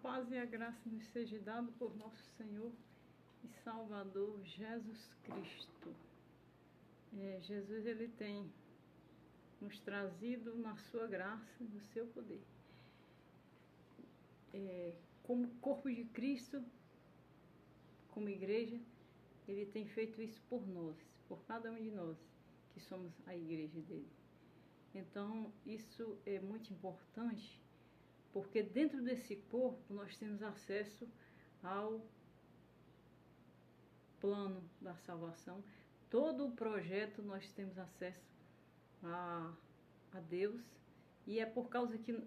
paz e a graça nos seja dado por nosso Senhor e Salvador Jesus Cristo. Jesus, ele tem nos trazido na sua graça, no seu poder. Como corpo de Cristo, como igreja, ele tem feito isso por nós, por cada um de nós, que somos a igreja dele. Então, isso é muito importante, porque dentro desse corpo nós temos acesso ao plano da salvação. Todo o projeto nós temos acesso a Deus, e é por causa que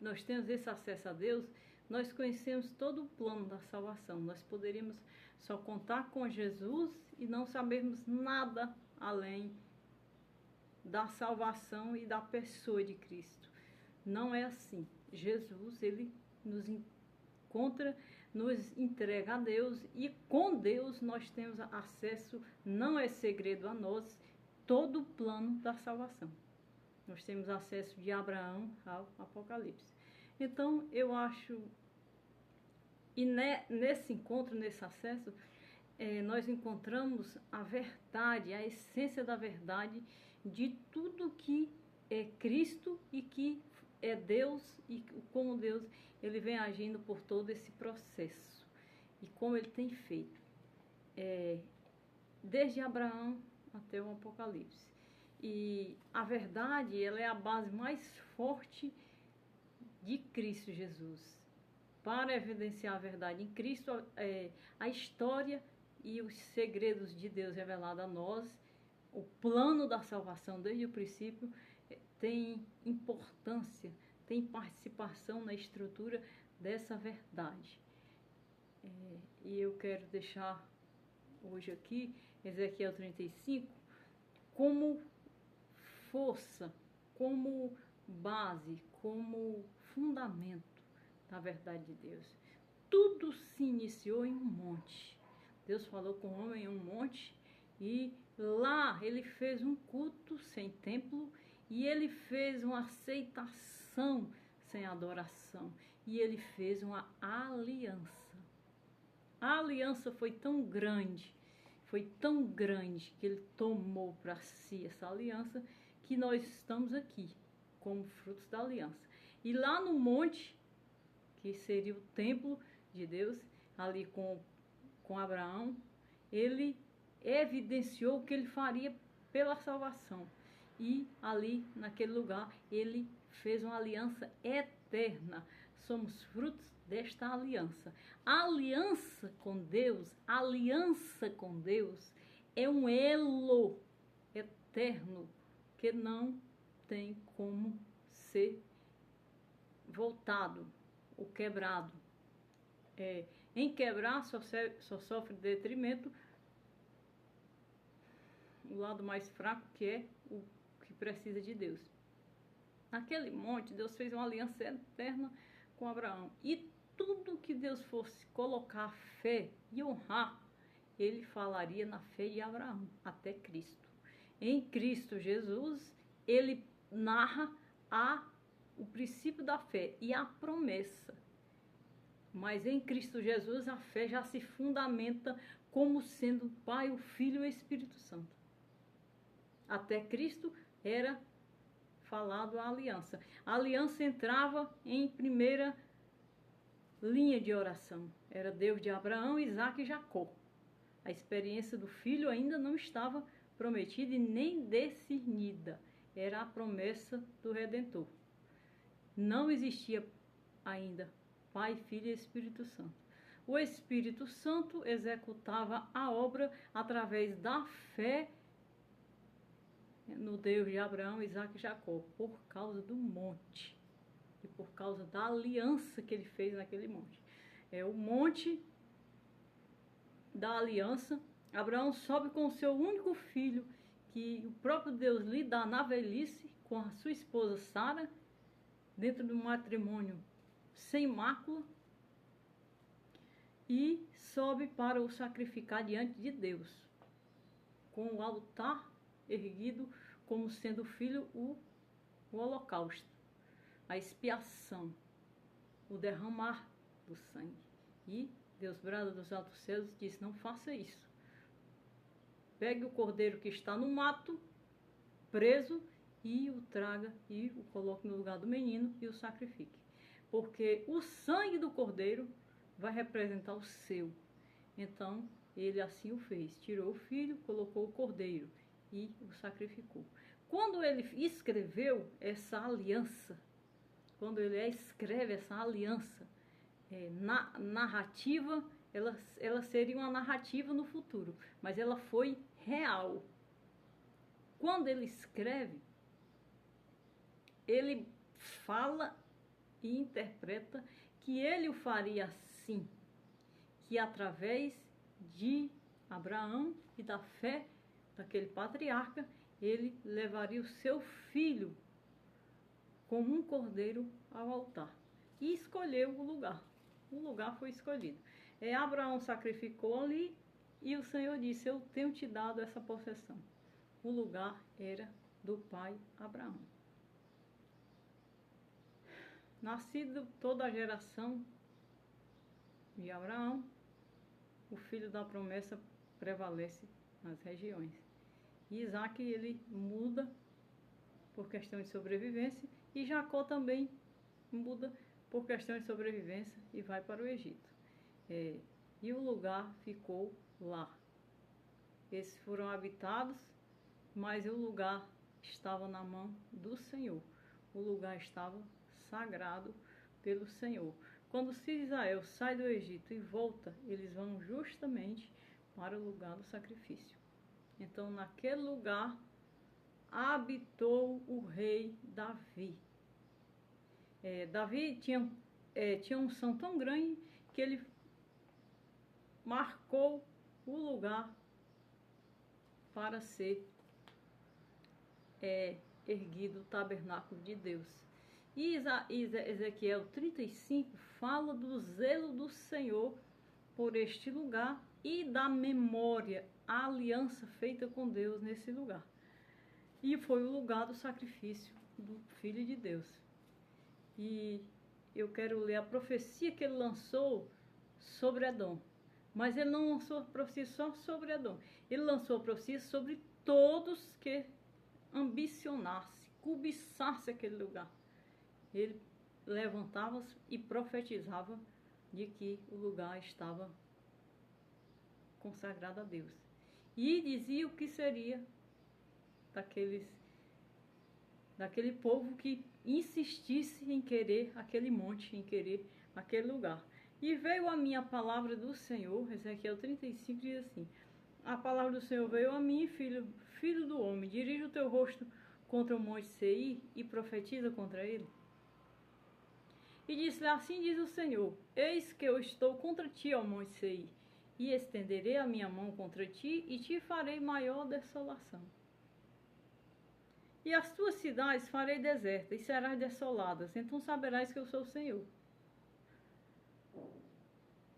nós temos esse acesso a Deus, nós conhecemos todo o plano da salvação. Nós poderíamos só contar com Jesus e não sabermos nada além da salvação e da pessoa de Cristo. Não é assim. Jesus, ele nos encontra, nos entrega a Deus, e com Deus nós temos acesso, não é segredo a nós, todo o plano da salvação. Nós temos acesso de Abraão ao Apocalipse. Então, eu acho, e nesse encontro, nesse acesso, nós encontramos a verdade, a essência da verdade de tudo que é Cristo e que é Deus, e como Deus ele vem agindo por todo esse processo e como ele tem feito, desde Abraão até o Apocalipse. E a verdade, ela é a base mais forte de Cristo Jesus. Para evidenciar a verdade em Cristo, a história e os segredos de Deus revelados a nós, o plano da salvação desde o princípio, tem importância, tem participação na estrutura dessa verdade. E eu quero deixar hoje aqui Ezequiel 35 como força, como base, como fundamento da verdade de Deus. Tudo se iniciou em um monte. Deus falou com o homem em um monte, e lá ele fez um culto sem templo, e ele fez uma aceitação sem adoração, e ele fez uma aliança. A aliança foi tão grande que ele tomou para si essa aliança, que nós estamos aqui como frutos da aliança. E lá no monte, que seria o templo de Deus, ali com Abraão, ele evidenciou o que ele faria pela salvação. E ali, naquele lugar, ele fez uma aliança eterna. Somos frutos desta aliança. A aliança com Deus é um elo eterno que não tem como ser voltado ou quebrado. Em quebrar só sofre detrimento o lado mais fraco, que é o que precisa de Deus. Naquele monte, Deus fez uma aliança eterna com Abraão. E tudo que Deus fosse colocar fé e honrar, ele falaria na fé de Abraão, até Cristo. Em Cristo Jesus, ele narra o princípio da fé e a promessa. Mas em Cristo Jesus, a fé já se fundamenta como sendo o Pai, o Filho e o Espírito Santo. Até Cristo era falado a aliança. A aliança entrava em primeira linha de oração. Era Deus de Abraão, Isaque e Jacó. A experiência do filho ainda não estava prometida e nem discernida. Era a promessa do Redentor. Não existia ainda Pai, Filho e Espírito Santo. O Espírito Santo executava a obra através da fé no Deus de Abraão, Isaque e Jacó, por causa do monte e por causa da aliança que ele fez naquele monte. É o monte da aliança. Abraão sobe com o seu único filho, que o próprio Deus lhe dá na velhice, com a sua esposa Sara, dentro de um matrimônio sem mácula, e sobe para o sacrificar diante de Deus, com o altar erguido como sendo o filho, o holocausto, a expiação, o derramar do sangue. E Deus brada dos altos céus e disse: não faça isso. Pegue o cordeiro que está no mato, preso, e o traga e o coloque no lugar do menino e o sacrifique. Porque o sangue do cordeiro vai representar o seu. Então, ele assim o fez. Tirou o filho, colocou o cordeiro e o sacrificou. Quando ele escreveu essa aliança, quando ele escreve essa aliança na narrativa, ela seria uma narrativa no futuro, mas ela foi real. Quando ele escreve, ele fala e interpreta que ele o faria assim, que através de Abraão e da fé daquele patriarca, ele levaria o seu filho como um cordeiro ao altar. E escolheu o lugar. O lugar foi escolhido. Abraão sacrificou ali e o Senhor disse: eu tenho te dado essa possessão. O lugar era do pai Abraão. Nascido toda a geração de Abraão, o filho da promessa prevalece nas regiões. E Isaac, ele muda por questão de sobrevivência, e Jacó também muda por questão de sobrevivência e vai para o Egito. E o lugar ficou lá. Esses foram habitados, mas o lugar estava na mão do Senhor. O lugar estava sagrado pelo Senhor. Quando Israel sai do Egito e volta, eles vão justamente para o lugar do sacrifício. Então, naquele lugar, habitou o rei Davi. Davi tinha uma unção tão grande que ele marcou o lugar para ser erguido o tabernáculo de Deus. E Ezequiel 35 fala do zelo do Senhor por este lugar e da memória, a aliança feita com Deus nesse lugar. E foi o lugar do sacrifício do Filho de Deus. E eu quero ler a profecia que ele lançou sobre Edom. Mas ele não lançou a profecia só sobre Edom. Ele lançou a profecia sobre todos que ambicionassem, cobiçassem aquele lugar. Ele levantava-se e profetizava de que o lugar estava consagrado a Deus. E dizia o que seria daquele povo que insistisse em querer aquele monte, em querer aquele lugar. E veio a mim a palavra do Senhor, Ezequiel 35 diz assim: a palavra do Senhor veio a mim, filho do homem, dirige o teu rosto contra o monte Seir e profetiza contra ele. E disse-lhe: assim diz o Senhor: eis que eu estou contra ti, ó monte Seir, e estenderei a minha mão contra ti e te farei maior desolação. E as tuas cidades farei desertas e serás desoladas, então saberás que eu sou o Senhor.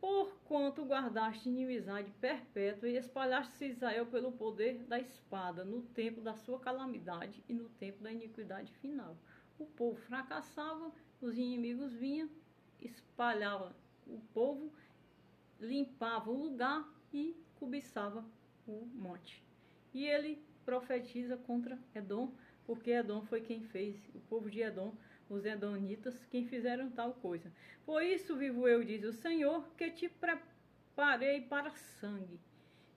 Porquanto guardaste inimizade perpétua e espalhaste Israel pelo poder da espada, no tempo da sua calamidade e no tempo da iniquidade final. O povo fracassava, os inimigos vinham, espalhava o povo, limpava o lugar e cobiçava o monte. E ele profetiza contra Edom, porque Edom foi quem fez, o povo de Edom, os edonitas, quem fizeram tal coisa. Por isso vivo eu, diz o Senhor, que te preparei para sangue,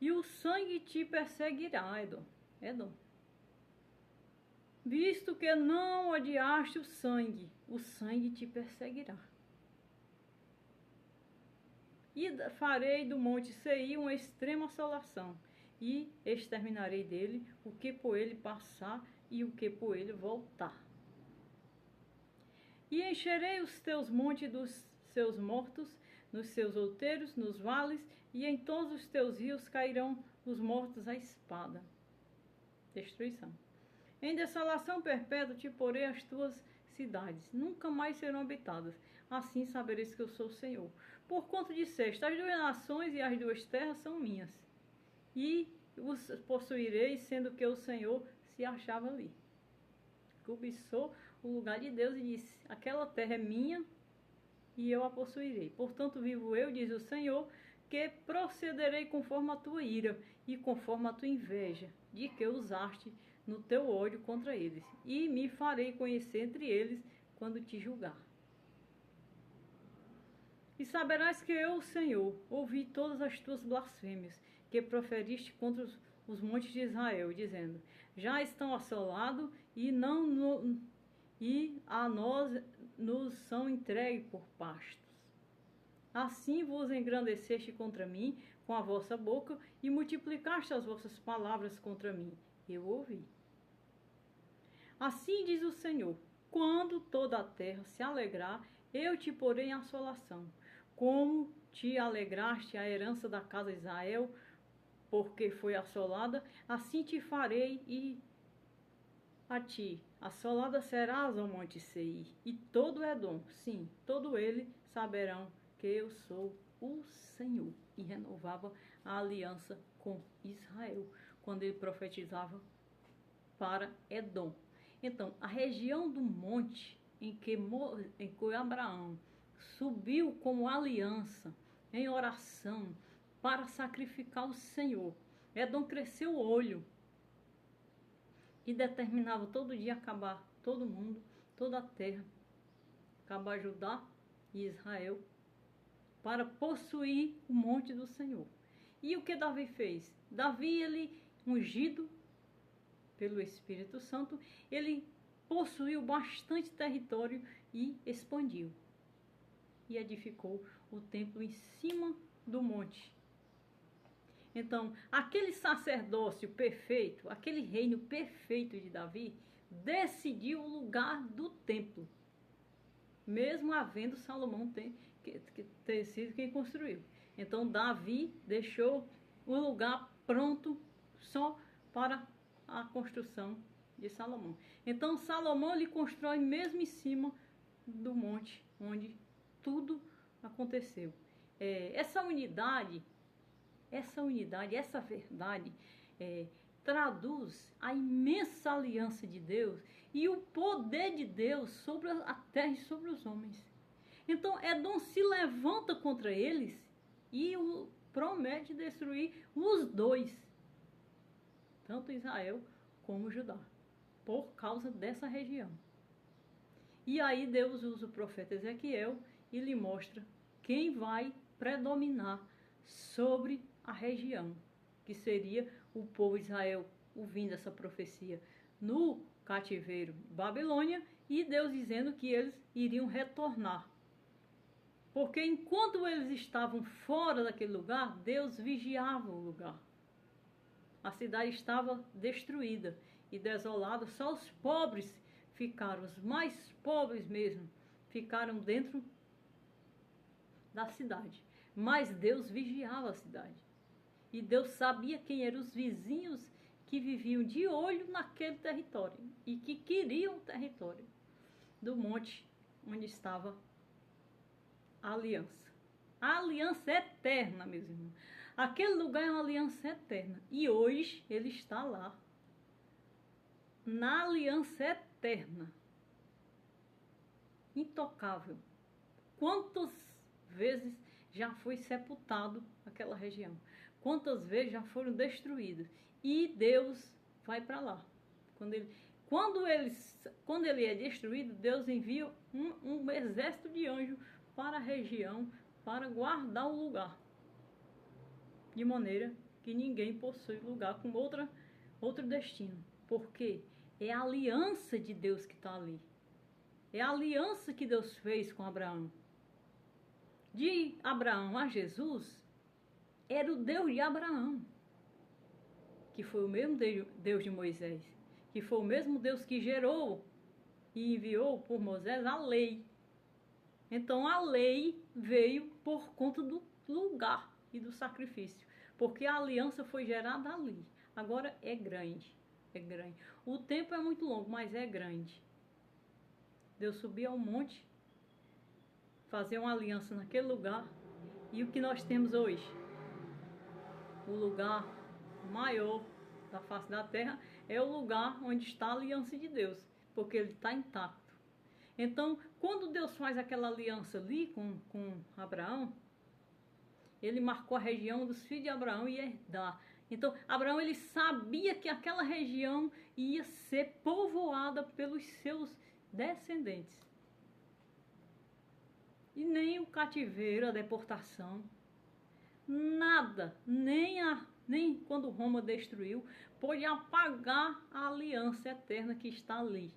e o sangue te perseguirá, Edom. Visto que não odiaste o sangue te perseguirá. E farei do monte Seir uma extrema assolação, e exterminarei dele o que por ele passar e o que por ele voltar. E encherei os teus montes dos seus mortos, nos seus outeiros, nos vales, e em todos os teus rios cairão os mortos à espada. Destruição. Em desolação perpétua te porei as tuas cidades, nunca mais serão habitadas. Assim sabereis que eu sou o Senhor. Porquanto disseste: as duas nações e as duas terras são minhas, e os possuirei, sendo que o Senhor se achava ali. Cobiçou o lugar de Deus e disse: aquela terra é minha, e eu a possuirei. Portanto, vivo eu, diz o Senhor, que procederei conforme a tua ira e conforme a tua inveja, de que usaste no teu ódio contra eles, e me farei conhecer entre eles quando te julgar. E saberás que eu, Senhor, ouvi todas as tuas blasfêmias, que proferiste contra os montes de Israel, dizendo: já estão assolados e a nós nos são entregues por pastos. Assim vos engrandeceste contra mim com a vossa boca e multiplicaste as vossas palavras contra mim. Eu ouvi. Assim diz o Senhor: quando toda a terra se alegrar, eu te porei em assolação. Como te alegraste a herança da casa de Israel, porque foi assolada, assim te farei e a ti. Assolada serás ao monte Seir, e todo Edom, sim, todo ele saberão que eu sou o Senhor. E renovava a aliança com Israel, quando ele profetizava para Edom. Então, a região do monte em que Abraão subiu como aliança, em oração, para sacrificar o Senhor. Edom cresceu o olho e determinava todo dia acabar todo mundo, toda a terra, acabar Judá e Israel, para possuir o monte do Senhor. E o que Davi fez? Davi, ele ungido pelo Espírito Santo, ele possuiu bastante território e expandiu. E edificou o templo em cima do monte. Então, aquele sacerdócio perfeito, aquele reino perfeito de Davi, decidiu o lugar do templo, mesmo havendo Salomão ter sido quem construiu. Então, Davi deixou o lugar pronto só para a construção de Salomão. Então, Salomão lhe constrói mesmo em cima do monte onde tudo aconteceu. Essa unidade, essa verdade traduz a imensa aliança de Deus e o poder de Deus sobre a terra e sobre os homens. Então, Edom se levanta contra eles e promete destruir os dois, tanto Israel como Judá, por causa dessa região. E aí Deus usa o profeta Ezequiel e lhe mostra quem vai predominar sobre a região, que seria o povo de Israel, ouvindo essa profecia no cativeiro de Babilônia, e Deus dizendo que eles iriam retornar. Porque enquanto eles estavam fora daquele lugar, Deus vigiava o lugar. A cidade estava destruída e desolada, só os pobres ficaram, os mais pobres mesmo, ficaram dentro da cidade. Mas Deus vigiava a cidade. E Deus sabia quem eram os vizinhos que viviam de olho naquele território e que queriam o território do monte onde estava a aliança. A aliança eterna, meus irmãos. Aquele lugar é uma aliança eterna. E hoje ele está lá. Na aliança eterna. Intocável. Quantas vezes já foi sepultado aquela região? Quantas vezes já foram destruídas? E Deus vai para lá. Quando ele é destruído, Deus envia um exército de anjos para a região, para guardar o lugar. De maneira que ninguém possui lugar com outro destino. Porque é a aliança de Deus que está ali. É a aliança que Deus fez com Abraão. De Abraão a Jesus, era o Deus de Abraão, que foi o mesmo Deus de Moisés, que foi o mesmo Deus que gerou e enviou por Moisés a lei. Então a lei veio por conta do lugar e do sacrifício, porque a aliança foi gerada ali. Agora é grande, é grande. O tempo é muito longo, mas é grande. Deus subiu ao monte, fazer uma aliança naquele lugar, e o que nós temos hoje? O lugar maior da face da terra é o lugar onde está a aliança de Deus, porque ele está intacto. Então, quando Deus faz aquela aliança ali com Abraão, ele marcou a região dos filhos de Abraão e herdar. Então, Abraão ele sabia que aquela região ia ser povoada pelos seus descendentes. E nem o cativeiro, a deportação, nada, nem quando Roma destruiu, pôde apagar a aliança eterna que está ali.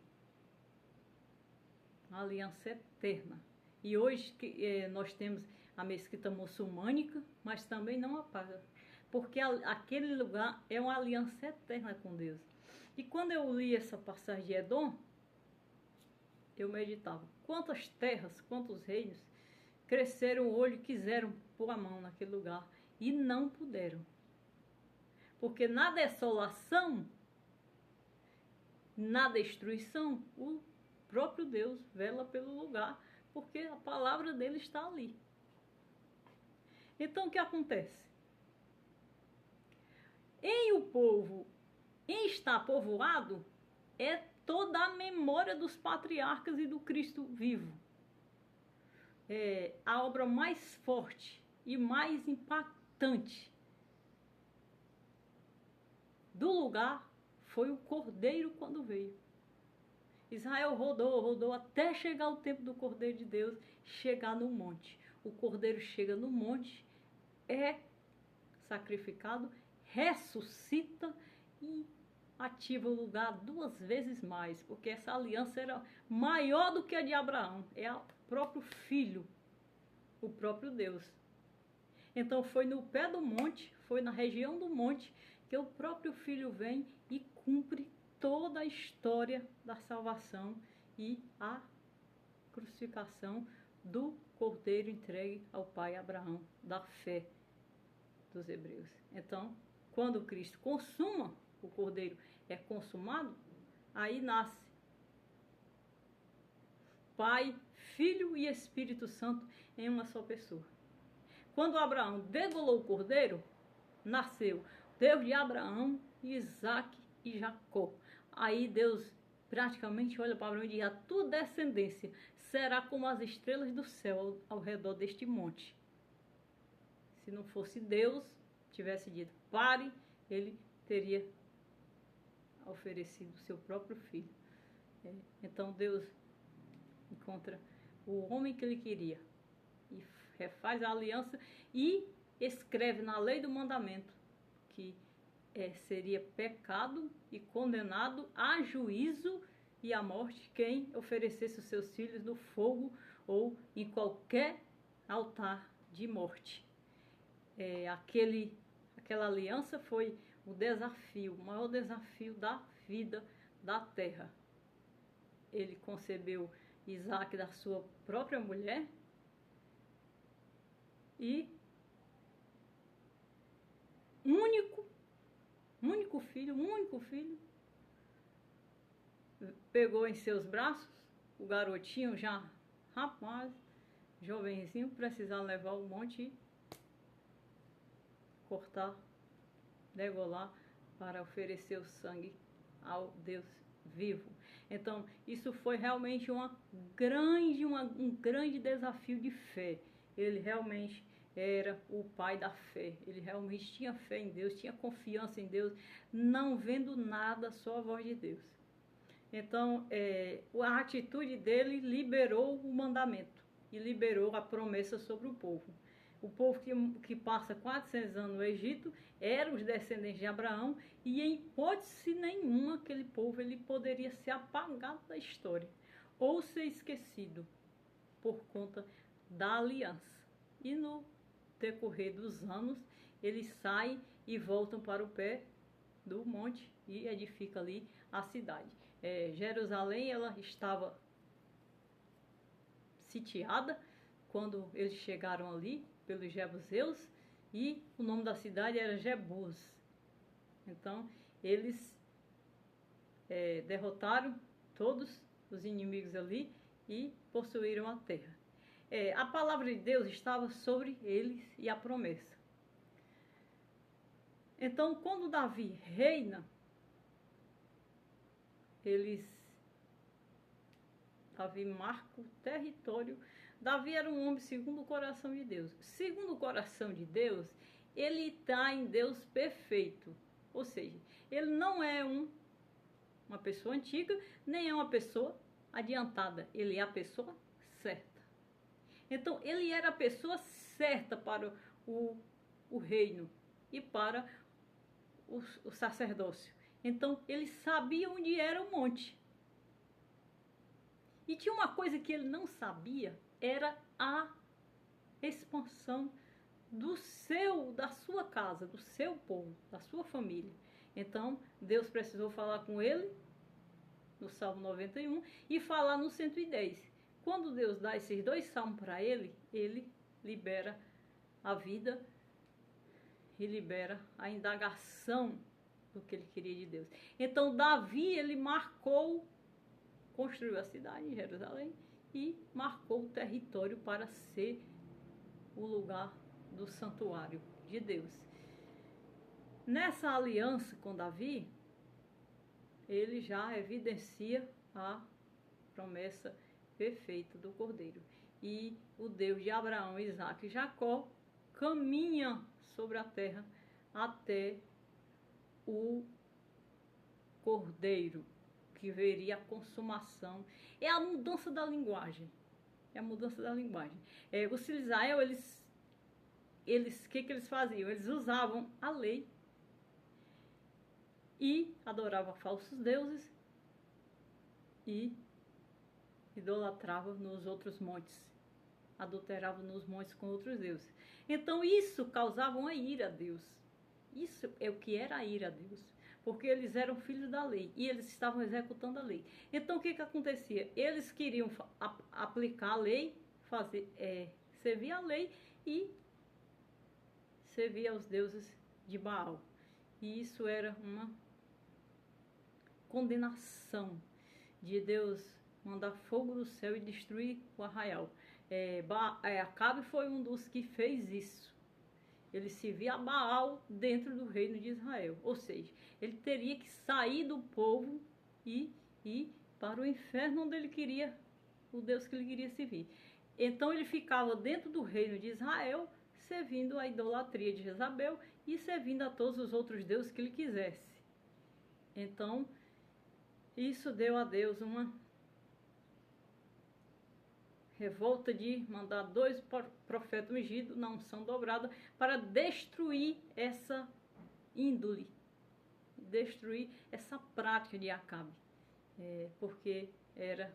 A aliança eterna. E hoje nós temos a mesquita muçulmânica, mas também não apaga. Porque aquele lugar é uma aliança eterna com Deus. E quando eu li essa passagem de Edom, eu meditava. Quantas terras, quantos reinos cresceram o olho e quiseram pôr a mão naquele lugar e não puderam. Porque na desolação, na destruição, o próprio Deus vela pelo lugar, porque a palavra dele está ali. Então o que acontece? Em estar povoado, é toda a memória dos patriarcas e do Cristo vivo. A obra mais forte e mais impactante do lugar foi o Cordeiro quando veio. Israel rodou até chegar o tempo do Cordeiro de Deus chegar no monte. O Cordeiro chega no monte, é sacrificado, ressuscita e ativa o lugar 2 vezes mais, porque essa aliança era maior do que a de Abraão, é o próprio filho, o próprio Deus. Então foi no pé do monte, foi na região do monte, que o próprio filho vem e cumpre toda a história da salvação e a crucificação do Cordeiro entregue ao pai Abraão, da fé dos hebreus. Então, quando Cristo consuma, o Cordeiro é consumado, aí nasce Pai, Filho e Espírito Santo em uma só pessoa. Quando Abraão degolou o Cordeiro, nasceu Deus de Abraão, Isaac e Jacó. Aí Deus praticamente olha para Abraão e diz: a tua descendência será como as estrelas do céu ao redor deste monte. Se não fosse Deus, tivesse dito pare, ele teria oferecido o seu próprio filho. Então Deus encontra o homem que ele queria e refaz a aliança e escreve na lei do mandamento que seria pecado e condenado a juízo e à morte quem oferecesse os seus filhos no fogo ou em qualquer altar de morte. Aquela aliança foi o desafio, o maior desafio da vida da terra. Ele concebeu Isaac da sua própria mulher e único filho, pegou em seus braços o garotinho já rapaz, jovenzinho, precisava levar o monte e cortar, degolar para oferecer o sangue ao Deus vivo. Então, isso foi realmente um grande desafio de fé. Ele realmente era o pai da fé. Ele realmente tinha fé em Deus, tinha confiança em Deus, não vendo nada, só a voz de Deus. Então, a atitude dele liberou o mandamento e liberou a promessa sobre o povo. O povo que passa 400 anos no Egito eram os descendentes de Abraão e em hipótese nenhuma aquele povo ele poderia ser apagado da história ou ser esquecido por conta da aliança. E no decorrer dos anos eles saem e voltam para o pé do monte e edificam ali a cidade. Jerusalém ela estava sitiada quando eles chegaram ali pelos jebuseus e o nome da cidade era Jebus. Então eles derrotaram todos os inimigos ali e possuíram a terra. A palavra de Deus estava sobre eles e a promessa. Então quando Davi reina, Davi marca o território. Davi era um homem segundo o coração de Deus. Segundo o coração de Deus, ele está em Deus perfeito. Ou seja, ele não é uma pessoa antiga, nem é uma pessoa adiantada. Ele é a pessoa certa. Então, ele era a pessoa certa para o reino e para o sacerdócio. Então, ele sabia onde era o monte. E tinha uma coisa que ele não sabia, era a expansão da sua casa, do seu povo, da sua família. Então, Deus precisou falar com ele, no Salmo 91, e falar no 110. Quando Deus dá esses 2 salmos para ele, ele libera a vida e libera a indagação do que ele queria de Deus. Então, Davi, ele construiu a cidade de Jerusalém e marcou o território para ser o lugar do santuário de Deus. Nessa aliança com Davi, ele já evidencia a promessa perfeita do Cordeiro. E o Deus de Abraão, Isaque e Jacó caminha sobre a terra até o Cordeiro, que veria a consumação. É a mudança da linguagem. É a mudança da linguagem. Os filhos de Israel, que eles faziam? Eles usavam a lei e adoravam falsos deuses e idolatravam nos outros montes, adulteravam nos montes com outros deuses. Então isso causava uma ira a Deus. Isso é o que era a ira a Deus, porque eles eram filhos da lei e eles estavam executando a lei. Então o que acontecia? Eles queriam aplicar a lei, servir a lei e servir aos deuses de Baal. E isso era uma condenação de Deus mandar fogo do céu e destruir o arraial. Acabe foi um dos que fez isso. Ele servia a Baal dentro do reino de Israel. Ou seja, ele teria que sair do povo e ir para o inferno onde ele queria, o Deus que ele queria servir. Então ele ficava dentro do reino de Israel, servindo a idolatria de Jezabel e servindo a todos os outros deuses que ele quisesse. Então, isso deu a Deus uma revolta de mandar 2 profetas ungidos na unção dobrada para destruir essa índole, destruir essa prática de Acabe, porque era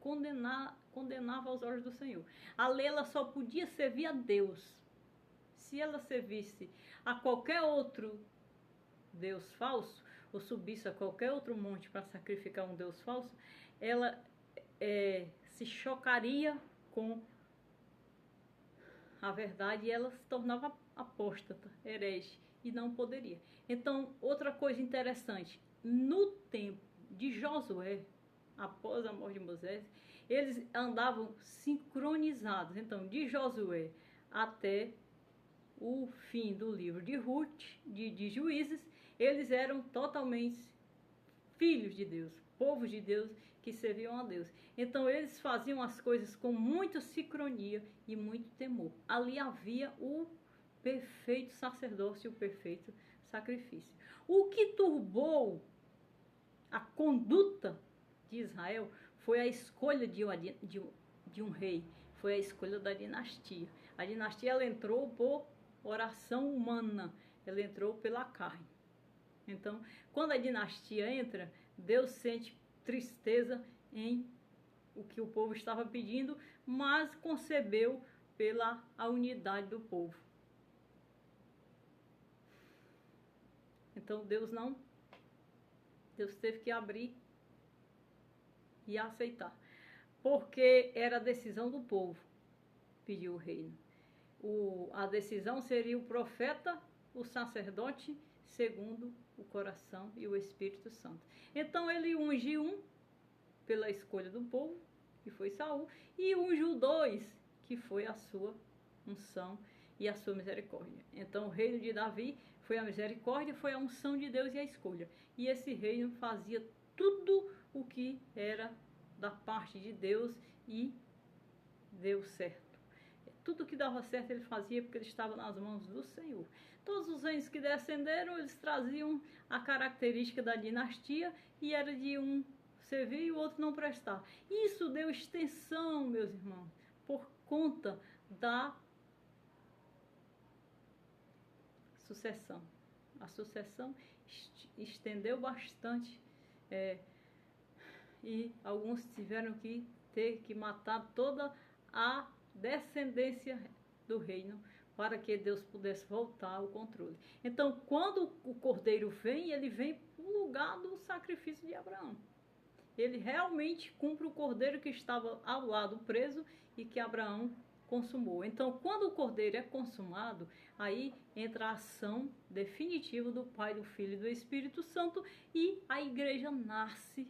condenava aos olhos do Senhor. A lei ela só podia servir a Deus. Se ela servisse a qualquer outro Deus falso, ou subisse a qualquer outro monte para sacrificar um Deus falso, ela se chocaria com a verdade e ela se tornava apóstata, herege, e não poderia. Então, outra coisa interessante, no tempo de Josué, após a morte de Moisés, eles andavam sincronizados. Então, de Josué até o fim do livro de Ruth, de Juízes, eles eram totalmente filhos de Deus, povos de Deus que serviam a Deus. Então eles faziam as coisas com muita sincronia e muito temor. Ali havia o perfeito sacerdócio, o perfeito sacrifício. O que turbou a conduta de Israel foi a escolha de um rei, foi a escolha da dinastia. A dinastia ela entrou por oração humana, ela entrou pela carne. Então, quando a dinastia entra, Deus sente tristeza em o que o povo estava pedindo, mas concebeu pela a unidade do povo. Então, Deus teve que abrir e aceitar, porque era a decisão do povo pedir o reino. A decisão seria o profeta, o sacerdote, segundo o coração e o Espírito Santo. Então ele unge um pela escolha do povo, que foi Saul, e ungiu 2, que foi a sua unção e a sua misericórdia. Então o reino de Davi foi a misericórdia, foi a unção de Deus e a escolha. E esse reino fazia tudo o que era da parte de Deus e deu certo. Tudo que dava certo ele fazia porque ele estava nas mãos do Senhor. Todos os reis que descenderam, eles traziam a característica da dinastia e era de um servir e o outro não prestar. Isso deu extensão, meus irmãos, por conta da sucessão. A sucessão estendeu bastante e alguns tiveram que ter que matar toda a descendência do reino para que Deus pudesse voltar ao controle. Então, quando o cordeiro vem, ele vem no lugar do sacrifício de Abraão. Ele realmente cumpre o cordeiro que estava ao lado preso e que Abraão consumou. Então, quando o cordeiro é consumado, aí entra a ação definitiva do Pai, do Filho e do Espírito Santo e a igreja nasce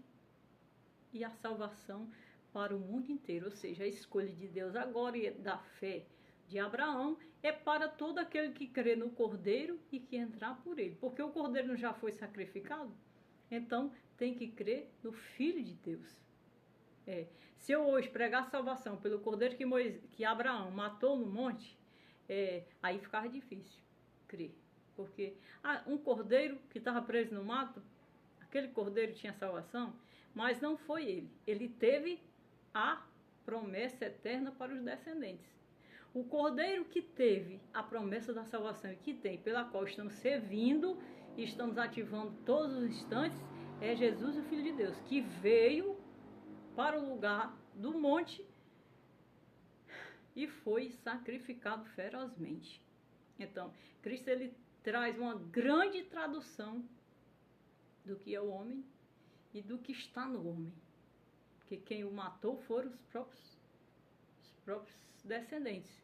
e a salvação para o mundo inteiro. Ou seja, a escolha de Deus agora e da fé de Abraão é para todo aquele que crê no cordeiro e que entrar por ele. Porque o cordeiro não já foi sacrificado? Então, tem que crer no Filho de Deus. Se eu hoje pregar salvação pelo cordeiro que Abraão matou no monte, aí ficava difícil crer. Porque um cordeiro que estava preso no mato, aquele cordeiro tinha salvação, mas não foi ele. Ele teve a promessa eterna para os descendentes. O cordeiro que teve a promessa da salvação e que tem, pela qual estamos servindo e estamos ativando todos os instantes, é Jesus, o Filho de Deus, que veio para o lugar do monte e foi sacrificado ferozmente. Então, Cristo ele traz uma grande tradução do que é o homem e do que está no homem. Porque quem o matou foram os próprios descendentes.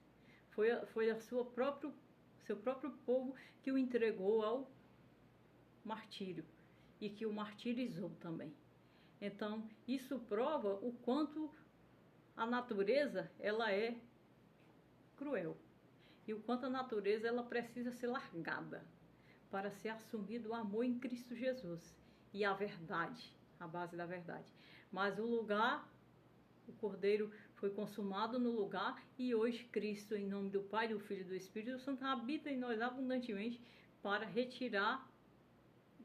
Foi seu próprio povo que o entregou ao martírio e que o martirizou também. Então, isso prova o quanto a natureza ela é cruel e o quanto a natureza ela precisa ser largada para ser assumido o amor em Cristo Jesus e a verdade, a base da verdade. Mas o lugar, o Cordeiro foi consumado no lugar e hoje Cristo, em nome do Pai, do Filho e do Espírito Santo, habita em nós abundantemente para retirar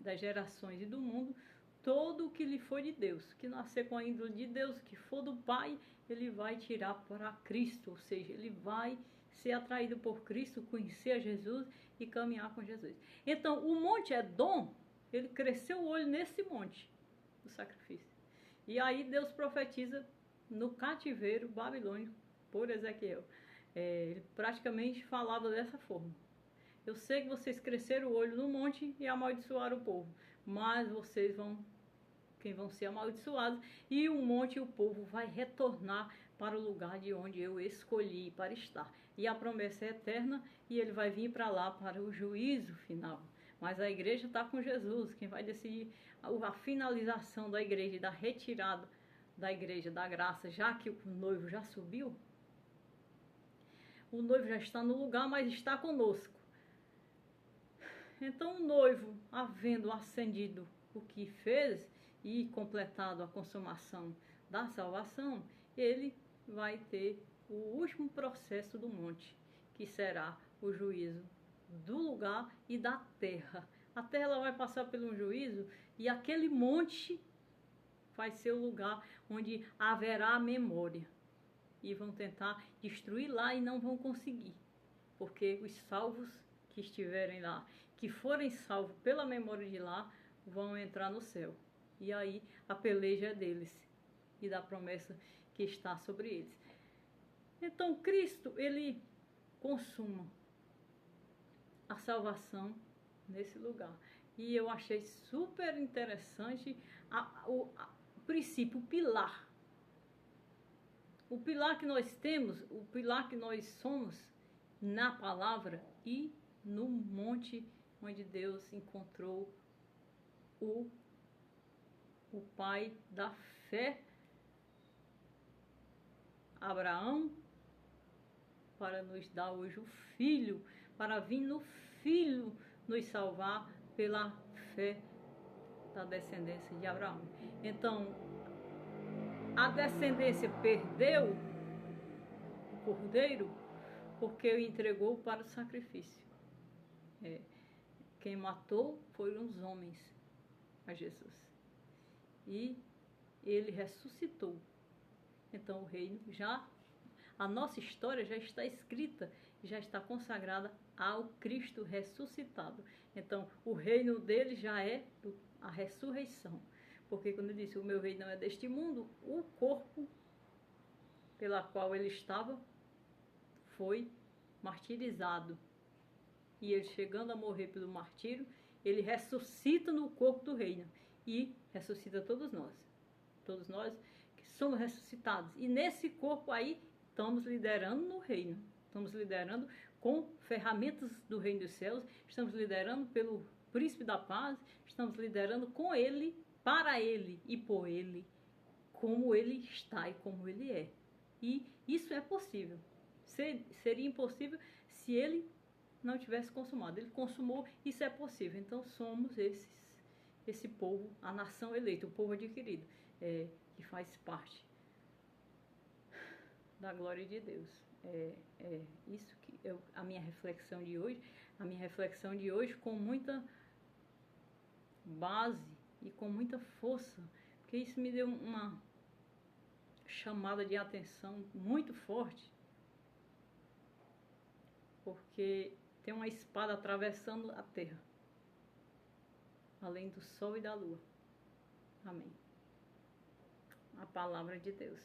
das gerações e do mundo todo o que lhe foi de Deus, que nascer com a índole de Deus, que for do Pai, ele vai tirar para Cristo, ou seja, ele vai ser atraído por Cristo, conhecer a Jesus e caminhar com Jesus. Então, o monte Edom, ele cresceu o olho nesse monte do sacrifício. E aí Deus profetiza no cativeiro babilônico por Ezequiel. Ele praticamente falava dessa forma. Eu sei que vocês cresceram o olho no monte e amaldiçoaram o povo, mas vocês vão ser amaldiçoados e o monte e o povo vai retornar para o lugar de onde eu escolhi para estar. E a promessa é eterna e ele vai vir para lá para o juízo final. Mas a igreja está com Jesus, quem vai decidir a finalização da igreja e da retirada da igreja da graça, já que o noivo já subiu. O noivo já está no lugar, mas está conosco. Então o noivo, havendo ascendido o que fez e completado a consumação da salvação, ele vai ter o último processo do monte, que será o juízo do lugar e da terra. A terra ela vai passar por um juízo e aquele monte vai ser o lugar onde haverá memória. E vão tentar destruir lá e não vão conseguir. Porque os salvos que estiverem lá, que forem salvos pela memória de lá, vão entrar no céu. E aí a peleja é deles e da promessa que está sobre eles. Então Cristo, ele consuma a salvação nesse lugar. E eu achei super interessante o princípio, o pilar. O pilar que nós temos, o pilar que nós somos na palavra e no monte onde Deus encontrou o pai da fé, Abraão, para nos dar hoje o filho, para vir no filho nos salvar pela fé da descendência de Abraão. Então, a descendência perdeu o cordeiro porque o entregou para o sacrifício. Quem matou foram os homens a Jesus. E ele ressuscitou. Então o reino a nossa história já está escrita, já está consagrada ao Cristo ressuscitado. Então o reino dele já é a ressurreição. Porque quando ele disse, o meu reino não é deste mundo, o corpo pela qual ele estava foi martirizado. E ele chegando a morrer pelo martírio, ele ressuscita no corpo do reino. E ressuscita todos nós. Todos nós que somos ressuscitados. E nesse corpo aí, estamos liderando no reino. Estamos liderando com ferramentas do reino dos céus. Estamos liderando pelo príncipe da paz. Estamos liderando com ele, para ele e por ele. Como ele está e como ele é. E isso é possível. Seria impossível se ele não tivesse consumado. Ele consumou, isso é possível. Então somos esse povo, a nação eleita, o povo adquirido, que faz parte da glória de Deus. Isso que a minha reflexão de hoje. A minha reflexão de hoje com muita base e com muita força, porque isso me deu uma chamada de atenção muito forte, porque tem uma espada atravessando a terra, além do sol e da lua. Amém. A palavra de Deus.